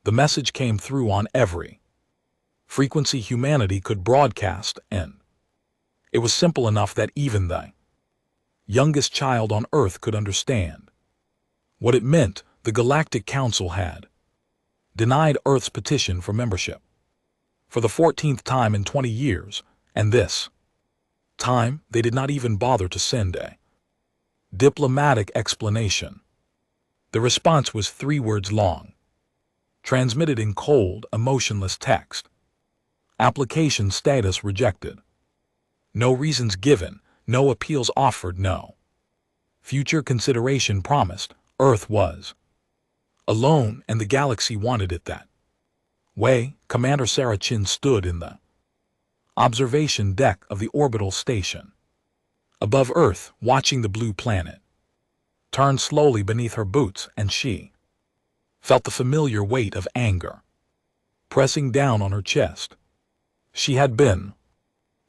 The message came through on every frequency humanity could broadcast, and it was simple enough that even the youngest child on Earth could understand. What it meant, the Galactic Council had denied Earth's petition for membership for the 14th time in 20 years, and this time they did not even bother to send a diplomatic explanation. The response was 3 words long, transmitted in cold, emotionless text. Application status rejected. No reasons given, no appeals offered, no future consideration promised. Earth was alone, and the galaxy wanted it that way. Commander Sarah Chin stood in the observation deck of the orbital station above Earth, watching the blue planet turn slowly beneath her boots, and she felt the familiar weight of anger pressing down on her chest. She had been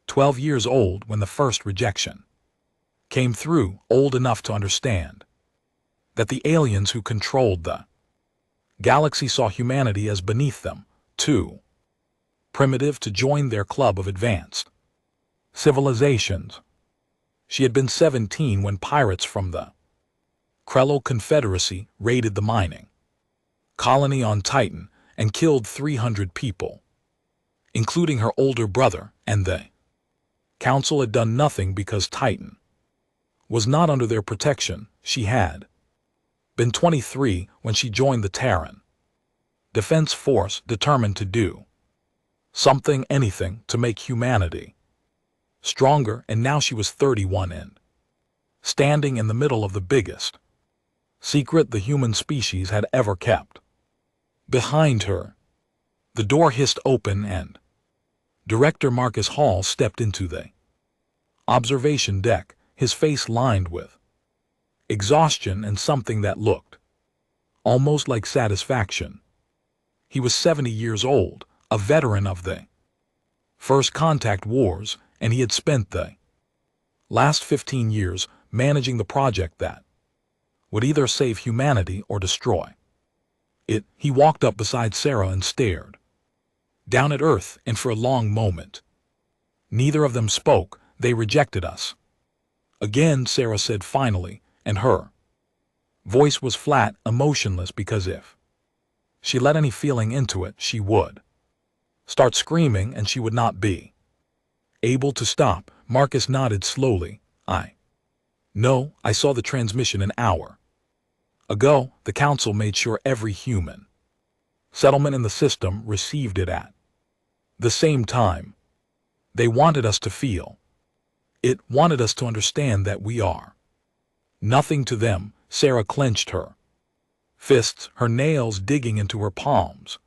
12 years old when the first rejection came through, old enough to understand that the aliens who controlled the galaxy saw humanity as beneath them, too primitive to join their club of advanced civilizations. She had been 17 when pirates from the Krello Confederacy raided the mining colony on Titan and killed 300 people, including her older brother, and the Council had done nothing because Titan was not under their protection. She had been 23 when she joined the Terran Defense Force, determined to do something, anything, to make humanity stronger, and now she was 31 and standing in the middle of the biggest secret the human species had ever kept. Behind her, the door hissed open and Director Marcus Hall stepped into the observation deck, his face lined with exhaustion and something that looked almost like satisfaction. He was 70 years old, a veteran of the First Contact Wars, and he had spent the last 15 years managing the project that would either save humanity or destroy it. He walked up beside Sarah and stared down at Earth, and for a long moment neither of them spoke. They rejected us again, Sarah said finally, and her voice was flat, emotionless, because if she let any feeling into it, she would start screaming, and she would not be able to stop. Marcus nodded slowly. No, I saw the transmission an hour ago. The Council made sure every human settlement in the system received it at the same time. They wanted us to feel it, wanted us to understand that we are nothing to them. Sarah clenched her fists, her nails digging into her palms.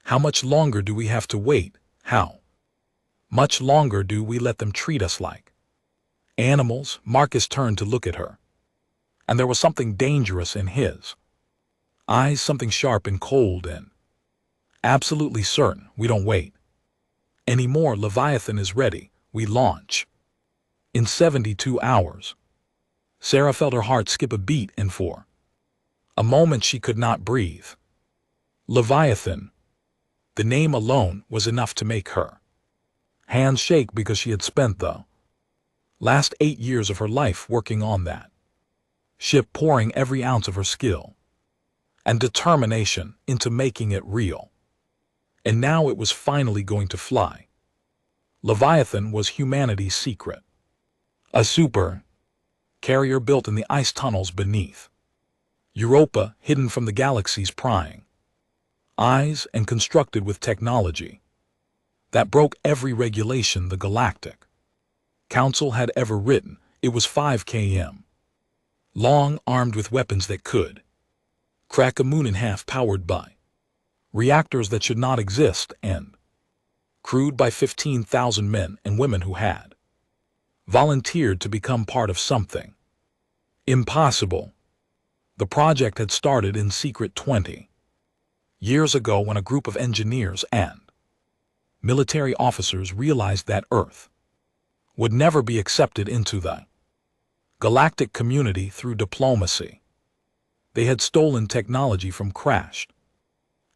How much longer do we have to wait? How much longer do we let them treat us like animals? Marcus turned to look at her, and there was something dangerous in his eyes, something sharp and cold and absolutely certain. We don't wait anymore. Leviathan is ready. We launch in 72 hours. Sarah felt her heart skip a beat, and for a moment she could not breathe. Leviathan. The name alone was enough to make her hands shake, because she had spent the last 8 years of her life working on that ship, pouring every ounce of her skill and determination into making it real. And now it was finally going to fly. Leviathan was humanity's secret. A supercarrier built in the ice tunnels beneath Europa, hidden from the galaxy's prying eyes, and constructed with technology that broke every regulation the Galactic Council had ever written. It was 5 km long, armed with weapons that could crack a moon in half, powered by reactors that should not exist, and crewed by 15,000 men and women who had volunteered to become part of something impossible. The project had started in secret 20 years ago, when a group of engineers and military officers realized that Earth would never be accepted into the galactic community through diplomacy. They had stolen technology from crashed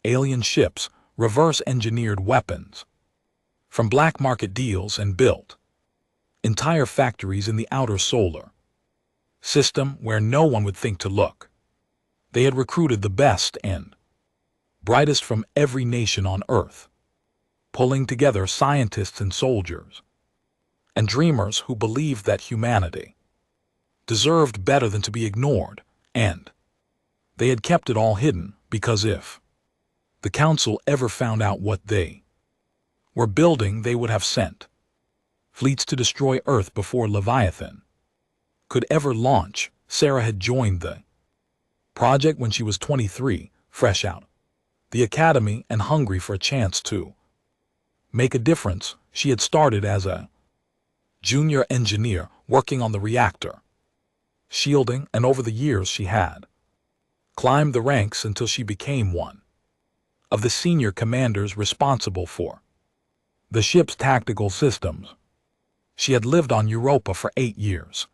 alien ships, reverse-engineered weapons, from black market deals and built entire factories in the outer solar system where no one would think to look. They had recruited the best and brightest from every nation on Earth, pulling together scientists and soldiers, and dreamers who believed that humanity deserved better than to be ignored, and they had kept it all hidden because if the Council ever found out what they were building, they would have sent fleets to destroy Earth before Leviathan could ever launch. Sarah had joined the project when she was 23, fresh out the academy and hungry for a chance to make a difference. She had started as a junior engineer working on the reactor shielding, and over the years she had climbed the ranks until she became one of the senior commanders responsible for the ship's tactical systems. She had lived on Europa for 8 years,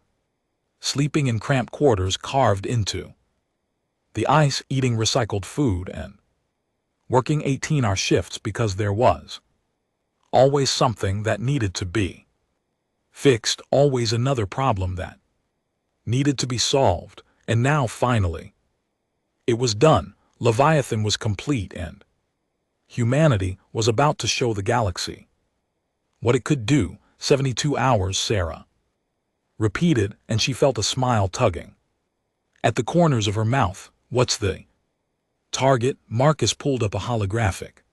sleeping in cramped quarters carved into the ice, eating recycled food, and working 18-hour shifts because there was always something that needed to be fixed, always another problem that needed to be solved, and now finally it was done. Leviathan was complete, and humanity was about to show the galaxy what it could do. 72 hours, Sarah repeated, and she felt a smile tugging at the corners of her mouth. What's the target? Marcus pulled up a holographic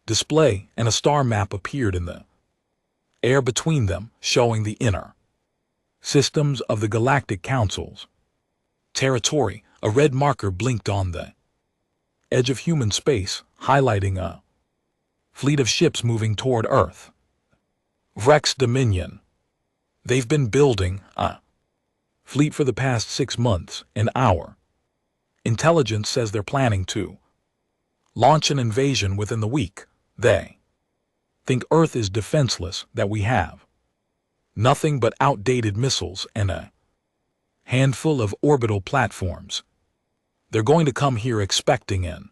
display, and a star map appeared in the air between them, showing the inner systems of the Galactic Council's territory. A red marker blinked on the edge of human space, highlighting a fleet of ships moving toward Earth. Vrex Dominion. They've been building a fleet for the past 6 months, and our intelligence says they're planning to launch an invasion within the week. They think Earth is defenseless, that we have nothing but outdated missiles and a handful of orbital platforms. They're going to come here expecting an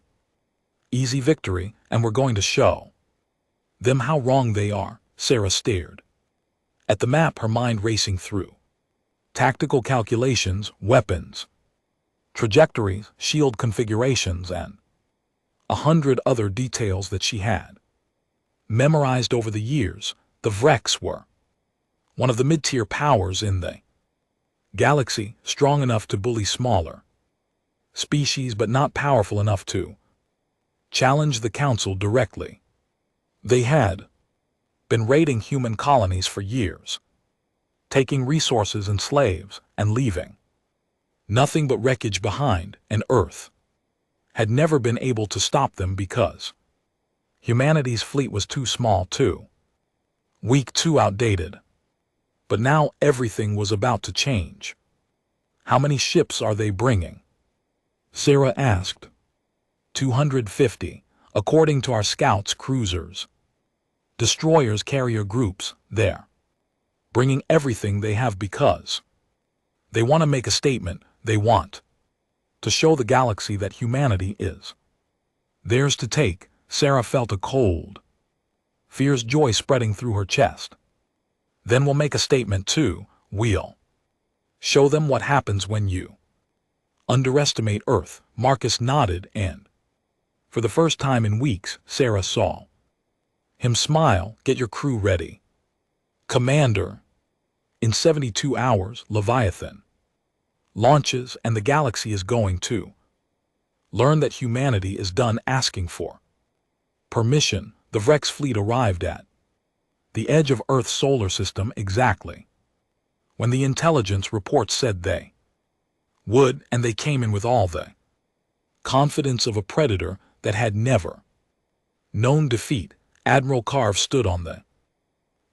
easy victory, and we're going to show them how wrong they are. Sarah stared at the map, her mind racing through tactical calculations, weapons, trajectories, shield configurations, and 100 other details that she had memorized over the years. The Vrex were one of the mid-tier powers in the galaxy, strong enough to bully smaller species but not powerful enough to challenge the Council directly. They had been raiding human colonies for years, taking resources and slaves and leaving nothing but wreckage behind, and Earth had never been able to stop them because humanity's fleet was too small, too weak, too outdated. But now everything was about to change. How many ships are they bringing? Sarah asked. 250, according to our scouts, cruisers, destroyers, carrier groups. They're bringing everything they have because they want to make a statement. They want to show the galaxy that humanity is theirs to take. Sarah felt a cold, fierce joy spreading through her chest. Then we'll make a statement too. We'll show them what happens when you underestimate Earth. Marcus nodded, and for the first time in weeks, Sarah saw him smile. Get your crew ready, Commander. In 72 hours, Leviathan launches, and the galaxy is going to learn that humanity is done asking for permission. The Vrex fleet arrived at the edge of Earth's solar system exactly when the intelligence report said they would, and they came in with all the confidence of a predator that had never known defeat. Admiral Carve stood on the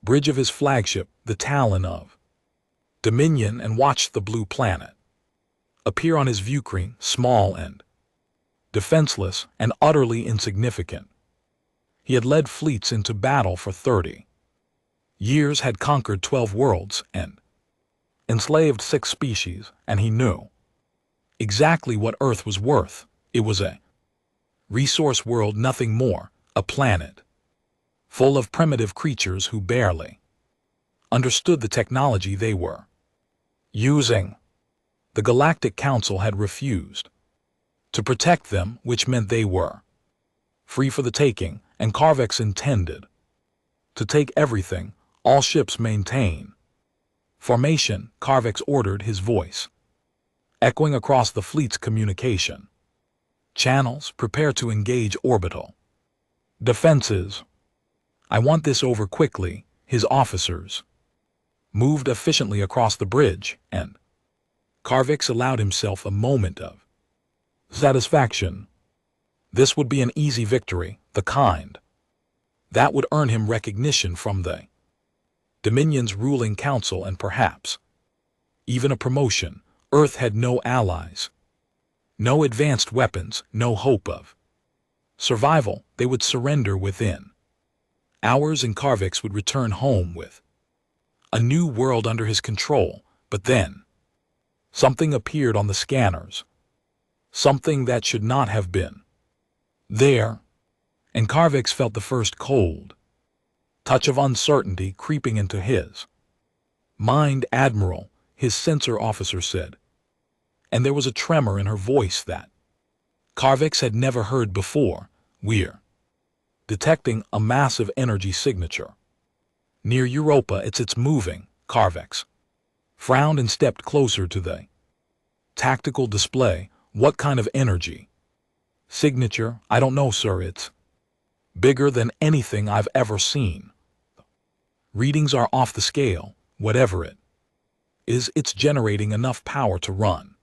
bridge of his flagship, the Talon of Dominion, and watched the blue planet appear on his viewscreen, small and defenseless and utterly insignificant. He had led fleets into battle for 30 years, had conquered 12 worlds, and enslaved 6 species, and he knew exactly what Earth was worth. It was a Resource world, nothing more, a planet full of primitive creatures who barely understood the technology they were using. The Galactic Council had refused to protect them, which meant they were free for the taking, and Carvex intended to take everything. All ships maintain formation, Carvex ordered, his voice echoing across the fleet's communication channels. Prepare to engage orbital defenses. I want this over quickly. His officers moved efficiently across the bridge, and Carvex allowed himself a moment of satisfaction. This would be an easy victory, the kind that would earn him recognition from the Dominion's ruling council and perhaps even a promotion. Earth had no allies, no advanced weapons, no hope of survival. They would surrender within hours, and Carvex would return home with a new world under his control. But then something appeared on the scanners, something that should not have been there, and Carvex felt the first cold touch of uncertainty creeping into his mind. Admiral, his sensor officer said, and there was a tremor in her voice that Carvex had never heard before. We're detecting a massive energy signature near Europa. It's moving. Carvex frowned and stepped closer to the tactical display. What kind of energy signature? I don't know, sir. It's bigger than anything I've ever seen. Readings are off the scale. Whatever it is, it's generating enough power to run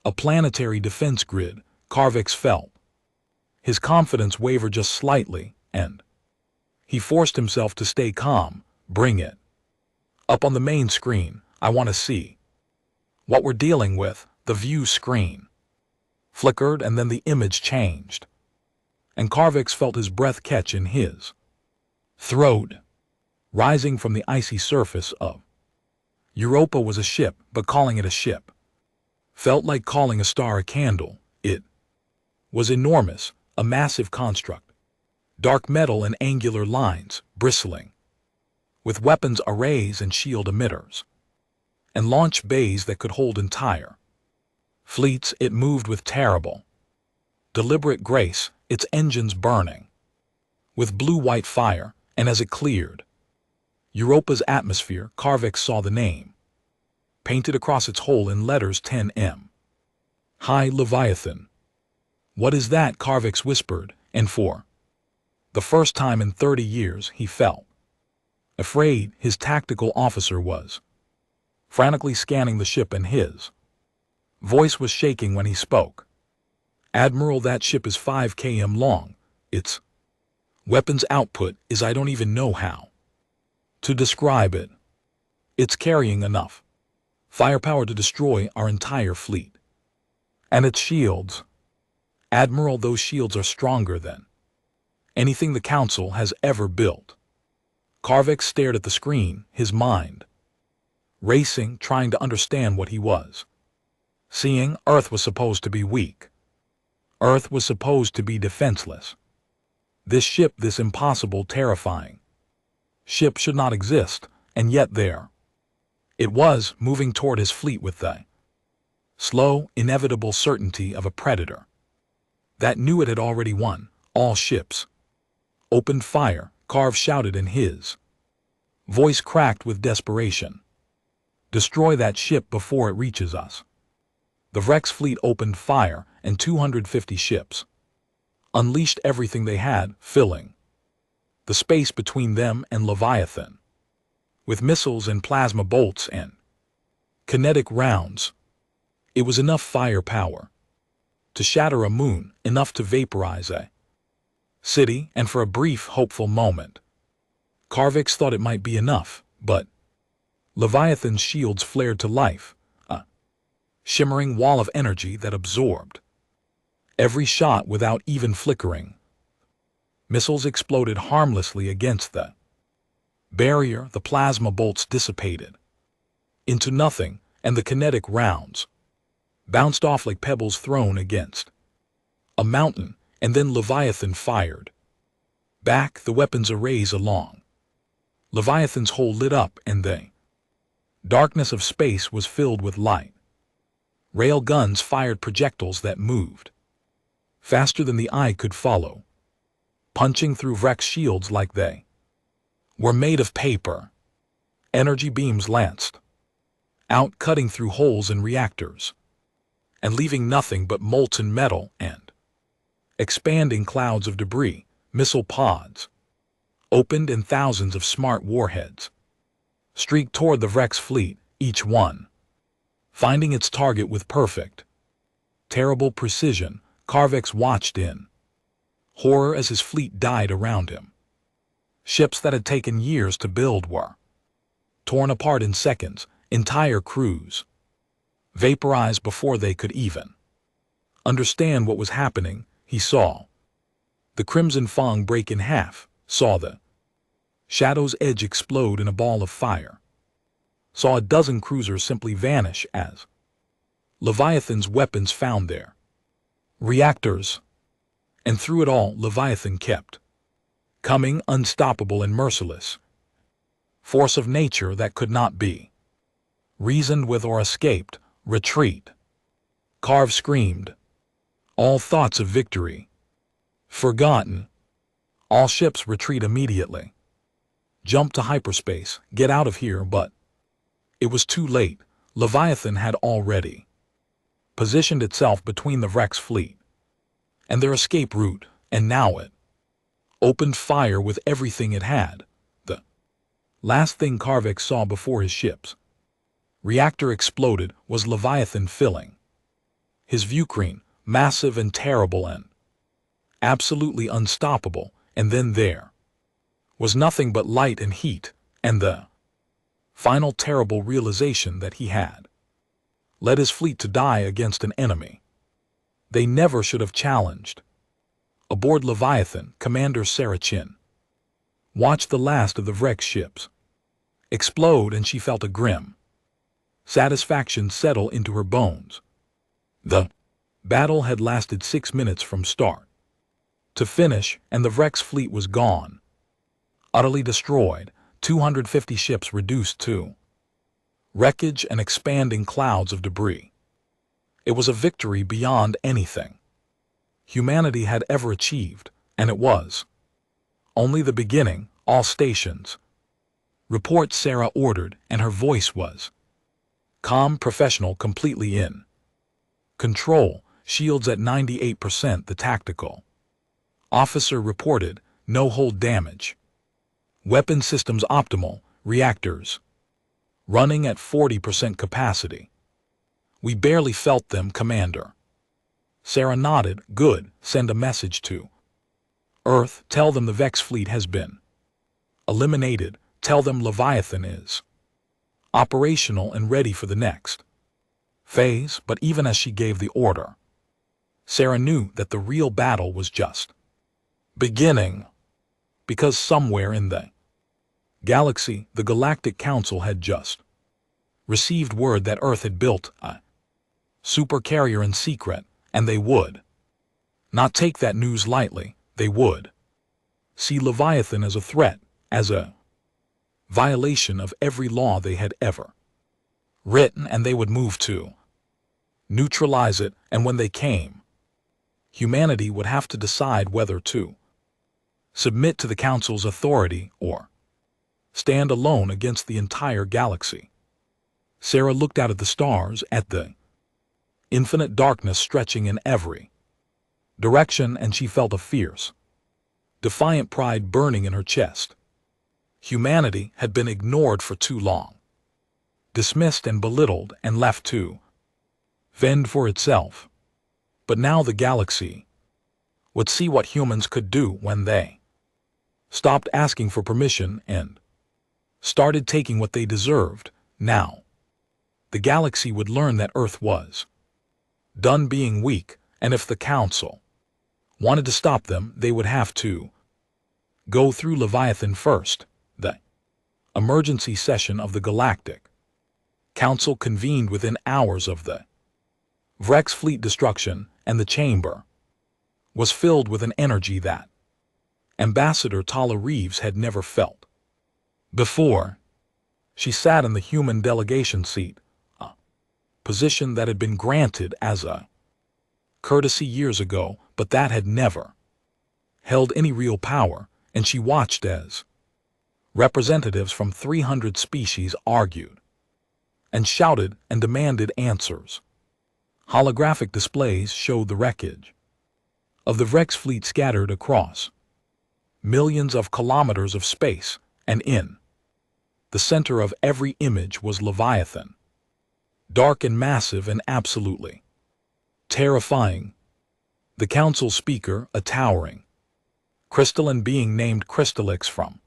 a planetary defense grid. Carvex felt his confidence waver just slightly, and he forced himself to stay calm. Bring it up on the main screen. I want to see what we're dealing with. The view screen flickered, and then the image changed, and Carvex felt his breath catch in his throat. Rising from the icy surface of Europa was a ship, but calling it a ship felt like calling a star a candle. It was enormous, a massive construct, dark metal and angular lines, bristling with weapons arrays and shield emitters, and launch bays that could hold entire fleets. It moved with terrible, deliberate grace, its engines burning with blue-white fire, and as it cleared Europa's atmosphere, Carvex saw the name painted across its hull in letters 10M. High Leviathan. What is that? Carvex whispered, and for the first time in 30 years he felt afraid. His tactical officer was frantically scanning the ship, and his voice was shaking when he spoke. Admiral, that ship is 5 km long. Its weapons output is, I don't even know how to describe it. It's carrying enough firepower to destroy our entire fleet. And its shields. Admiral, those shields are stronger than anything the Council has ever built. Carvex stared at the screen, his mind racing, trying to understand what he was seeing. Earth was supposed to be weak. Earth was supposed to be defenseless. This ship, this impossible, terrifying ship should not exist, and yet there it was, moving toward his fleet with the slow, inevitable certainty of a predator that knew it had already won. All ships opened fire. Carve shouted, and his voice cracked with desperation. Destroy that ship before it reaches us. The Vrex fleet opened fire, and 250 ships unleashed everything they had, filling the space between them and Leviathan with missiles and plasma bolts and kinetic rounds. It was enough firepower to shatter a moon, enough to vaporize a city, and for a brief, hopeful moment, Carvex thought it might be enough, but Leviathan's shields flared to life, a shimmering wall of energy that absorbed every shot without even flickering. Missiles exploded harmlessly against the barrier. The plasma bolts dissipated into nothing, and the kinetic rounds bounced off like pebbles thrown against a mountain. And then Leviathan fired. Back, the weapons arrays along. Leviathan's hole lit up, and the darkness of space was filled with light. Rail guns fired projectiles that moved faster than the eye could follow, punching through Wreck's shields like they were made of paper. Energy beams lanced out, cutting through holes in reactors, and leaving nothing but molten metal and expanding clouds of debris. Missile pods opened, and thousands of smart warheads streaked toward the Wreck's fleet, each one finding its target with perfect, terrible precision. Carvex watched in horror as his fleet died around him. Ships that had taken years to build were torn apart in seconds, entire crews vaporized before they could even understand what was happening. He saw the Crimson Fang break in half, saw the Shadow's Edge explode in a ball of fire, saw a dozen cruisers simply vanish as Leviathan's weapons found their reactors. And through it all, Leviathan kept coming, unstoppable and merciless, force of nature that could not be reasoned with or escaped. Retreat. Carve screamed. All thoughts of victory forgotten. All ships retreat immediately. Jump to hyperspace, get out of here, but it was too late. Leviathan had already positioned itself between the Wreck's fleet and their escape route, and now it opened fire with everything it had. The last thing Carvex saw before his ship's reactor exploded was Leviathan filling his viewscreen, massive and terrible and absolutely unstoppable. And then there was nothing but light and heat, and the final terrible realization that he had led his fleet to die against an enemy they never should have challenged. Aboard Leviathan, Commander Sarah Chin watched the last of the Wreck's ships explode, and she felt a grim satisfaction settle into her bones. The battle had lasted 6 minutes from start to finish, and the Wreck's fleet was gone, utterly destroyed, 250 ships reduced to wreckage and expanding clouds of debris. It was a victory beyond anything humanity had ever achieved, and it was only the beginning. All stations report, Sarah ordered, and her voice was calm, professional, completely in control. Shields at 98%. The tactical officer reported no hull damage. Weapon systems optimal. Reactors running at 40% capacity. We barely felt them, Commander. Sarah nodded. Good. Send a message to Earth. Tell them the Vex fleet has been eliminated. Tell them Leviathan is operational and ready for the next phase. But even as she gave the order, Sarah knew that the real battle was just beginning, because somewhere in the galaxy, the Galactic Council had just received word that Earth had built a supercarrier in secret, and they would not take that news lightly. They would see Leviathan as a threat, as a violation of every law they had ever written, and they would move to neutralize it. And when they came, humanity would have to decide whether to submit to the Council's authority or stand alone against the entire galaxy. Sarah looked out at the stars, at the infinite darkness stretching in every direction, and she felt a fierce, defiant pride burning in her chest. Humanity had been ignored for too long, dismissed and belittled, and left to fend for itself. But now the galaxy would see what humans could do when they stopped asking for permission and started taking what they deserved. Now the galaxy would learn that Earth was done being weak, and if the Council wanted to stop them, they would have to go through Leviathan first. The emergency session of the Galactic Council convened within hours of the Wreck's fleet destruction, and the chamber was filled with an energy that Ambassador Tala Reeves had never felt before. She sat in the human delegation seat, a position that had been granted as a courtesy years ago, but that had never held any real power, and she watched as representatives from 300 species argued and shouted and demanded answers. Holographic displays showed the wreckage of the Rex fleet scattered across millions of kilometers of space, and in the center of every image was Leviathan, dark and massive and absolutely terrifying. The council speaker, a towering crystalline being named Crystallix from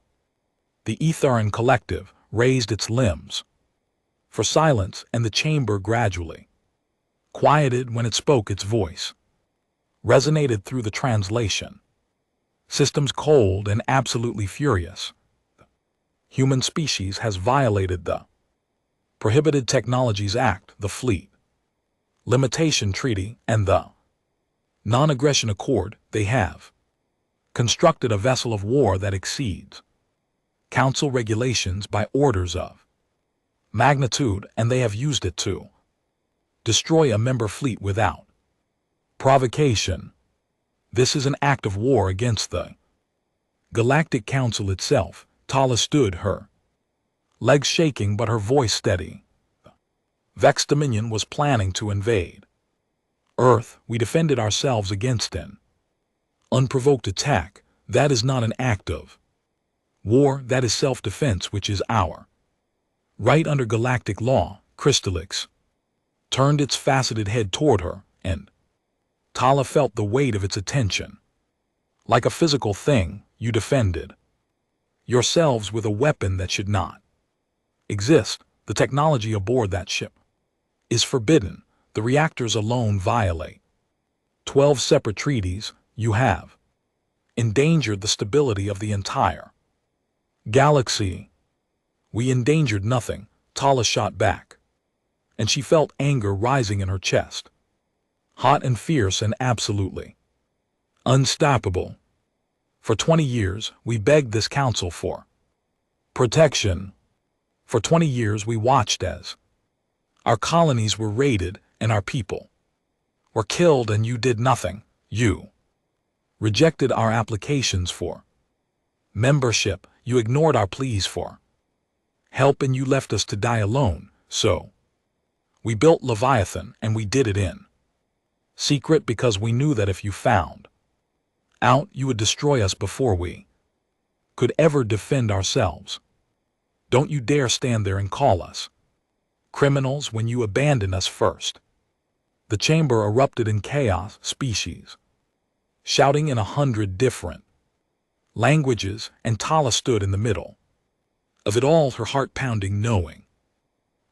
the Etharan Collective, raised its limbs for silence, and the chamber gradually quieted when it spoke. Its voice resonated through the translation systems, cold and absolutely furious. Human species has violated the Prohibited Technologies Act, the Fleet Limitation Treaty, and the Non-Aggression Accord. They have constructed a vessel of war that exceeds Council regulations by orders of magnitude, and they have used it to destroy a member fleet without provocation. This is an act of war against the Galactic Council itself. Tala stood, her legs shaking but her voice steady. The Vex Dominion was planning to invade Earth. We defended ourselves against an unprovoked attack. That is not an act of war, that is self-defense, which is our right under galactic law. Crystallix turned its faceted head toward her, and Tala felt the weight of its attention. Like a physical thing, you defended yourselves with a weapon that should not exist. The technology aboard that ship is forbidden. The reactors alone violate 12 separate treaties. You have endangered the stability of the entire galaxy. We endangered nothing, Tala shot back, and she felt anger rising in her chest, hot and fierce and absolutely unstoppable. For 20 years, we begged this council for protection. For 20 years, we watched as our colonies were raided and our people were killed, and you did nothing. You rejected our applications for membership. You ignored our pleas for help, and you left us to die alone. So we built Leviathan, and we did it in secret because we knew that if you found out, you would destroy us before we could ever defend ourselves. Don't you dare stand there and call us criminals when you abandoned us first. The chamber erupted in chaos, species shouting in 100 different languages, and Tala stood in the middle of it all, her heart pounding, knowing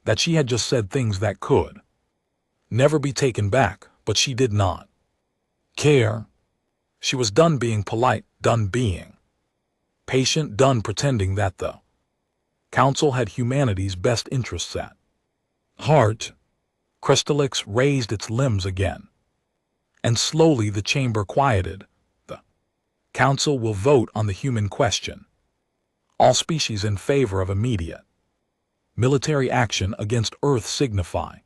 that she had just said things that could never be taken back, but she did not care. She was done being polite, done being patient, done pretending that the Council had humanity's best interests at heart. Crystallix raised its limbs again, and slowly the chamber quieted. The Council will vote on the human question. All species in favor of immediate military action against Earth signify.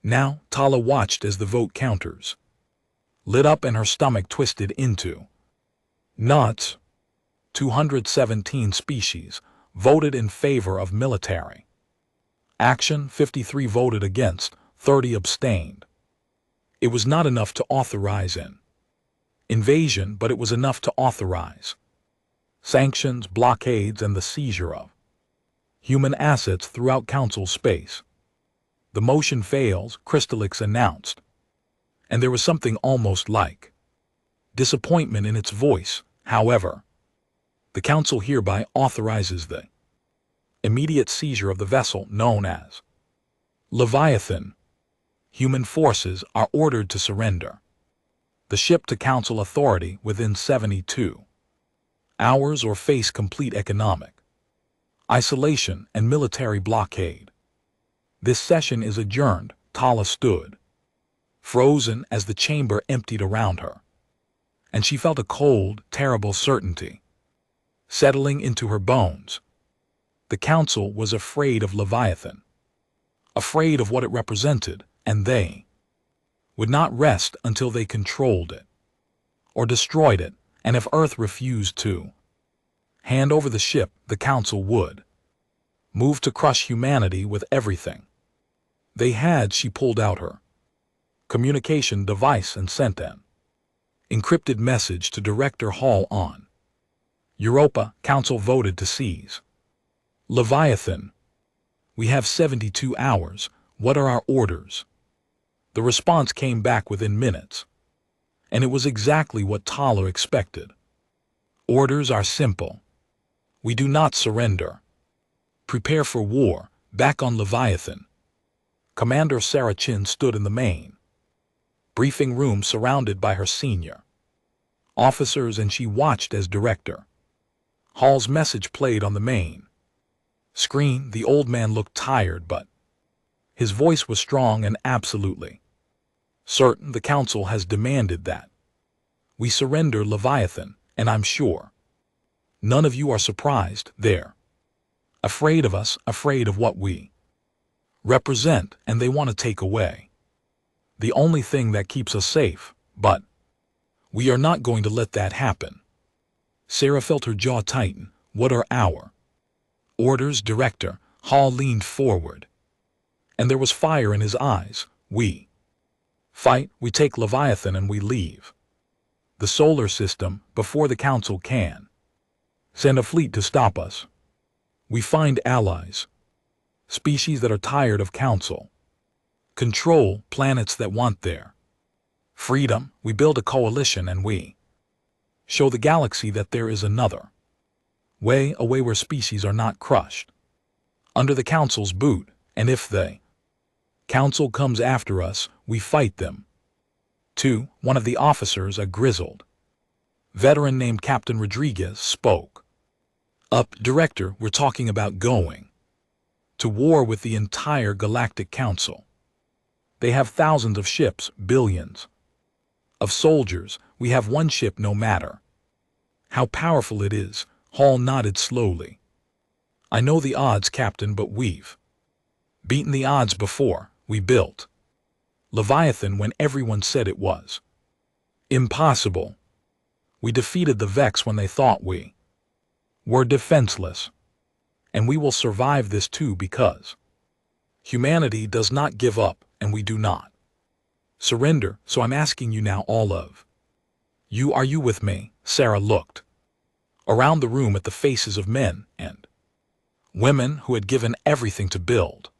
Now Tala watched as the vote counters lit up and her stomach twisted into knots. 217 species voted in favor of military action, 53 voted against, 30 abstained. It was not enough to authorize an invasion, but it was enough to authorize sanctions, blockades, and the seizure of human assets throughout Council space. The motion fails, Crystallix announced, and there was something almost like disappointment in its voice. However, the Council hereby authorizes the immediate seizure of the vessel known as Leviathan. Human forces are ordered to surrender the ship to Council authority within 72 hours or face complete economic isolation and military blockade. This session is adjourned. Tala stood frozen as the chamber emptied around her. and she felt a cold, terrible certainty settling into her bones. The Council was afraid of Leviathan, afraid of what it represented, and they would not rest until they controlled it, or destroyed it, and if Earth refused to hand over the ship, the Council would move to crush humanity with everything they had. She pulled out her communication device and sent an encrypted message to Director Hall on Europa. Council voted to seize Leviathan. We have 72 hours. What are our orders? The response came back within minutes, and it was exactly what Tyler expected. Orders are simple. We do not surrender. Prepare for war. Back on Leviathan, Commander Sarah Chin stood in the main briefing room surrounded by her senior officers, and she watched as Director Hall's message played on the main screen. The old man looked tired, but his voice was strong and absolutely certain. The Council has demanded that we surrender Leviathan, and I'm sure none of you are surprised. They're afraid of us, afraid of what we represent, and they want to take away the only thing that keeps us safe. But we are not going to let that happen. Sarah felt her jaw tighten. What are our orders, Director? Hall leaned forward, and there was fire in his eyes. We fight, we take Leviathan, and we leave the solar system before the Council can send a fleet to stop us. We find allies, species that are tired of Council control, planets that want their freedom. We build a coalition, and we show the galaxy that there is another way, a way where species are not crushed under the Council's boot. And if the Council comes after us, we fight them too. One of the officers, a grizzled veteran named Captain Rodriguez, spoke up. Director, we're talking about going to war with the entire Galactic Council. They have thousands of ships, billions of soldiers. We have one ship, no matter how powerful it is. Hall nodded slowly. I know the odds, Captain, but we've beaten the odds before. We built Leviathan when everyone said it was impossible. We defeated the Vex when they thought we were defenseless. And we will survive this too, because humanity does not give up, and we do not surrender. So I'm asking you now, all of you, are you with me? Sarah looked around the room at the faces of men and women who had given everything to build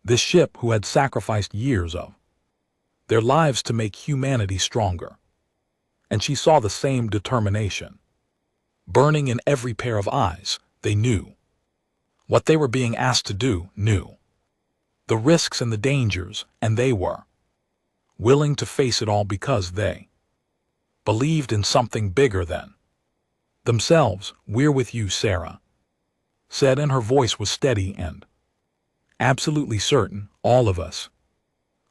this ship, who had sacrificed years of their lives to make humanity stronger. And she saw the same determination burning in every pair of eyes. They knew what they were being asked to do, knew the risks and the dangers, and they were willing to face it all because they believed in something bigger than themselves. We're with you, Sarah said, and her voice was steady and absolutely certain. All of us.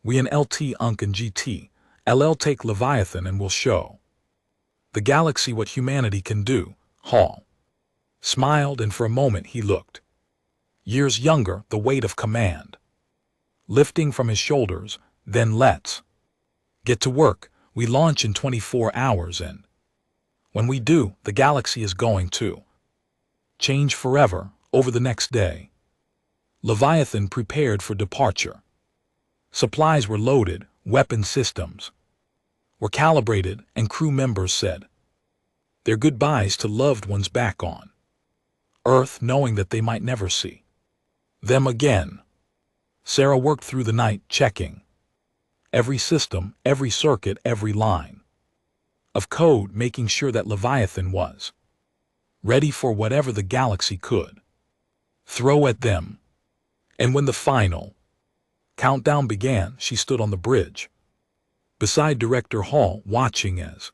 We in LT, UNC, and GT, LL take Leviathan, and will show the galaxy what humanity can do. Hall smiled, and for a moment he looked years younger, the weight of command lifting from his shoulders. Then let's get to work. We launch in 24 hours, and when we do, the galaxy is going to change forever. Over the next day, Leviathan prepared for departure. Supplies were loaded, weapon systems were calibrated, and crew members said their goodbyes to loved ones back on Earth, knowing that they might never see them again. Sarah worked through the night, checking every system, every circuit, every line of code, making sure that Leviathan was ready for whatever the galaxy could throw at them. And when the final countdown began, she stood on the bridge beside Director Hall, watching as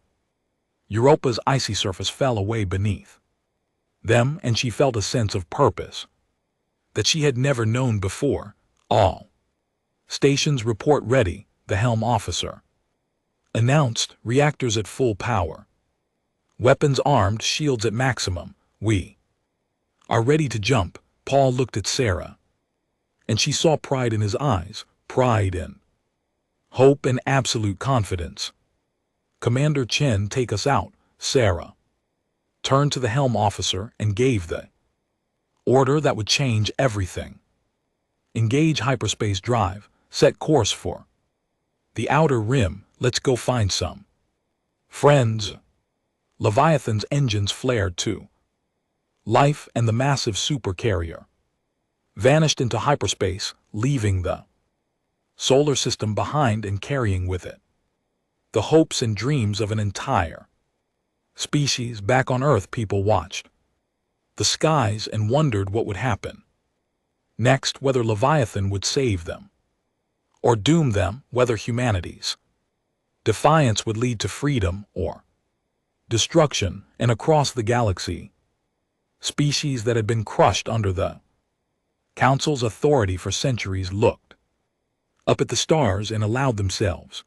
Europa's icy surface fell away beneath them, and she felt a sense of purpose that she had never known before. All stations report ready, the helm officer Announced, reactors at full power. Weapons armed, shields at maximum. We are ready to jump. Paul looked at Sarah, and she saw pride in his eyes, pride in hope and absolute confidence. Commander Chen, take us out. Sarah turned to the helm officer and gave the order that would change everything. Engage hyperspace drive, set course for the outer rim, let's go find some friends. Leviathan's engines flared too. Life and the massive supercarrier vanished into hyperspace, leaving the solar system behind and carrying with it the hopes and dreams of an entire species. Back on Earth, people watched the skies and wondered what would happen next, whether Leviathan would save them or doom them, whether humanity's defiance would lead to freedom or destruction. And across the galaxy, species that had been crushed under the Council's authority for centuries looked up at the stars and allowed themselves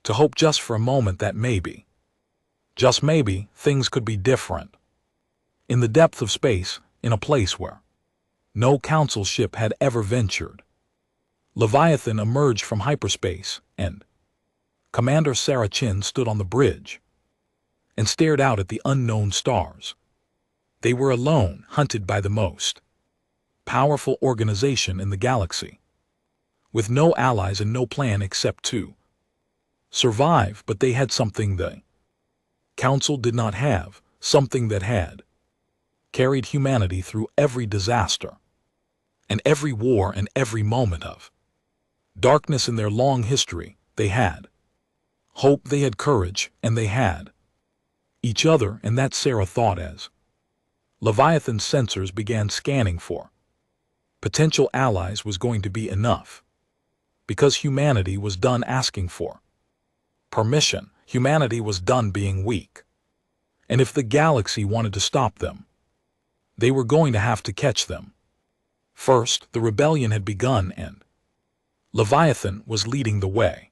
to hope just for a moment that maybe, just maybe, things could be different. In the depth of space, in a place where no Council ship had ever ventured, Leviathan emerged from hyperspace, and Commander Sarah Chen stood on the bridge and stared out at the unknown stars. They were alone, hunted by the most powerful organization in the galaxy, with no allies and no plan except to survive. But they had something the Council did not have, something that had carried humanity through every disaster and every war and every moment of darkness in their long history. They had hope, they had courage, and they had each other. And that, Sarah thought, as Leviathan's sensors began scanning for potential allies, was going to be enough, because humanity was done asking for permission. Humanity was done being weak. And if the galaxy wanted to stop them, they were going to have to catch them first. The rebellion had begun, and Leviathan was leading the way.